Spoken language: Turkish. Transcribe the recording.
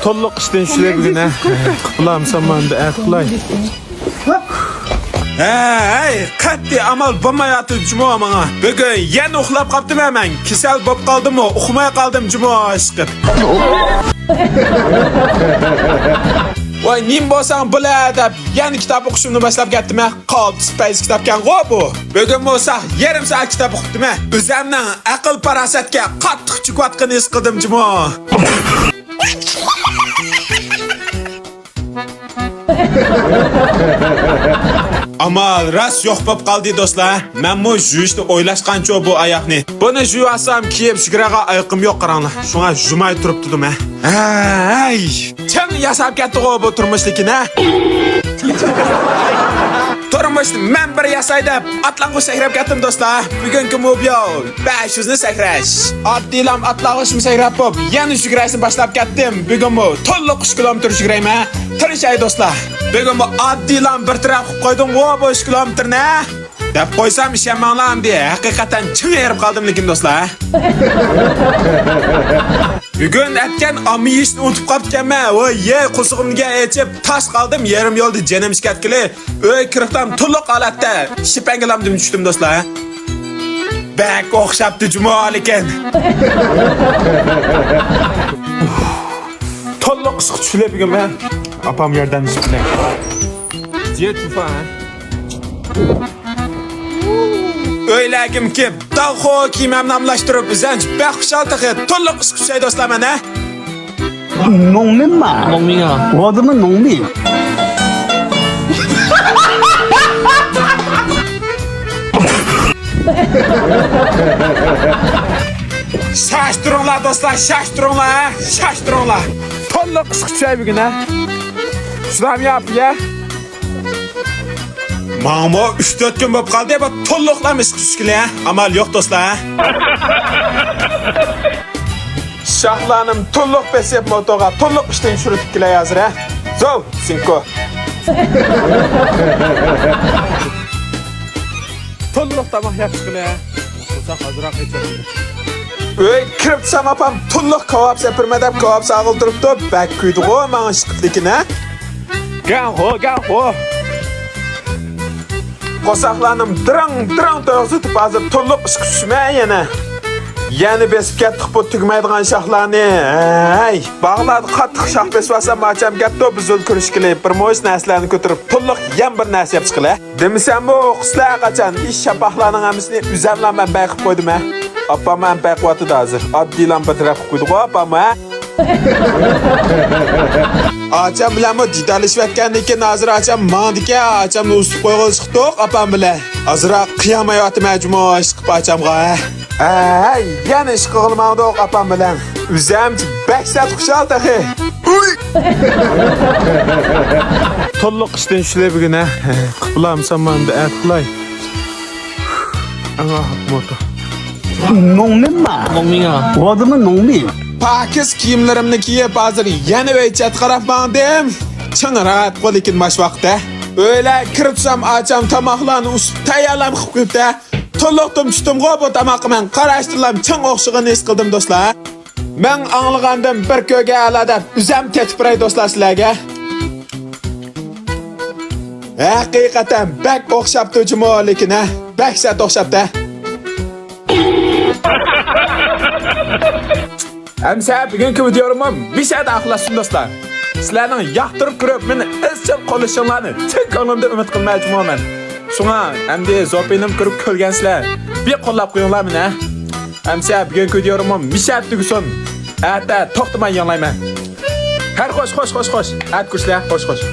To'liq ishdan shular bugun ha. Qilamsan menda aqlay. Hey, qat'iy amal bo'lmayapti juma menga. Bugun yana uxlab qoldim men. Kasal bo'lib qoldimmi? Uxmay qoldim juma ishqib. Voy, nim bo'lsam bo'la deb, yana kitob o'qishimni boshlab ketdim. Qoldi space kitobgan g'o bu. Bugun bo'lsa yarim soat kitob o'qidim. O'zimning aql parasatga qattiq chukvatqini his qildim juma. Amal ras yo'q bo'lib qoldi do'stlar. Men bu juyishni o'ylashgancha bu oyoqni. Buni juyasam kiyib shigiraga oyoqim yo'q qaranglar. Shunga jumay turib turdim ha. Ay, kim yasab ketdi bu turmushlikni? Turmushni men bir yasayda atlang'u sakrab ketdim do'stlar. Bugungi mobil 500 ni sakrash. Oddilam atlag'ishmi sakrab bo'lib, yana shigirashni boshlab ketdim. Bugun bu to'liq 3 kilometr shigirayman. Tirishay do'stlar. Bugun bu oddilam bir taraf qilib qo'ydim bu 3 kilometrni. Deb qo'ysam ishonmanglar diye haqiqatan chin erib qoldim lekin do'stlar. Bugun aytgan amiyishni unutib qolganman. Voy, qo'sig'imga yechib tash qoldim, yarim yo'lda janim ishkatkili. O'y kiribdim to'liq holatda. Shipangalamdim tushdim do'stlar. Bak o'xshabdi juma lekin. To'liq qisqa tushlar bugun men. Apam yerdan chiqdi. Jet tufa. Öylagim ki dağxo kiymam namlashtirib bizanch baxshal taxi to'liq isqishay do'stlar mana. 农民嘛，农民啊，我怎么农民？ Şaştırыңlar do'stlar, şaştırыңlar, şaştırыңlar. To'liq isqishay bugun ha. Shunam yap ya. Mamo 3-4 kun bo'lib qoldi, bu to'liqlamish qishkili ha. Amal yo'q do'stlar. Şahlanım to'liq besib motoga, to'liq ishdan tushirib kelay hozir ha. Zov, sinko. To'liq tamoq yap chiqili ha. Bo'lsa hozirroq aytaman. Ey, kirib sam apam to'liq kebab sepirma deb kebab sag'il turibdi. Bak kuydi-g'o men ishqitlikini ha. Gan-ho. Qo'saqlanim dirang to'g'zitib hozir to'liq ish tushmay yana. Yani besib ketdik bu tugmaydigan shoxlarni. Ay, bog'ladi qattiq shox besvasam macham gapto biz o'lkurishkili bir mo'sh narsalarni ko'tarib to'liq yan bir narsa yap chiqila. Demisam bu qislar qachon ish shapaqlarning hammasini uzamlan bayqib qo'ydim ha. Opam ham bayqiyotdi hozir. Oddiy lampa taraf qo'ydi opam ha. Acham bilan bu didalashayotgandan keyin hozir acham mandika, achamni usib qo'yg'izdiq opam bilan. Hozirroq qiyomayotdi majmua ish qilib achamga. Ay, yana ish qilmavdik opam bilan. O'zimchi baksat xushal taxi. To'liq ishdan shular bugun ha. Qilamsan menda aqlay. Ana moto. 农民嘛，农民啊，我怎么农民？ Pakiz kiyimlarimni kiyib hozir yana o'ychat qarab bandim. Ching rahat qo'l lekin mash vaqtda. O'yla kiribsam acham tomoqlarni usib tayyorlam qilib qo'yibdi. To'liqdim tushdim-g'o bu tomoqni qarashtirlam ching o'xshig'ini his qildim do'stlar. Men anglagandim bir ko'ga alada uzam tetpiray do'stlar sizlarga. Haqiqatan bak o'xshabdi juma lekin ha. Baksat o'xshabdi. Amsa bugungi videolarni bir saat axlasın do'stlar. Sizlarning yoqtirib ko'rib, meni izchil qolishinglarni chin ko'nglimda umid qilmoqchiman. Shunga endi zopinim ko'rib ko'rgansizlar, bir qo'llab qo'yinglar meni. Amsa bugungi videolarni bir saat tugusin. Ata to'xtamay yanglayman. Har xo'sh. At kuchlar, xo'sh.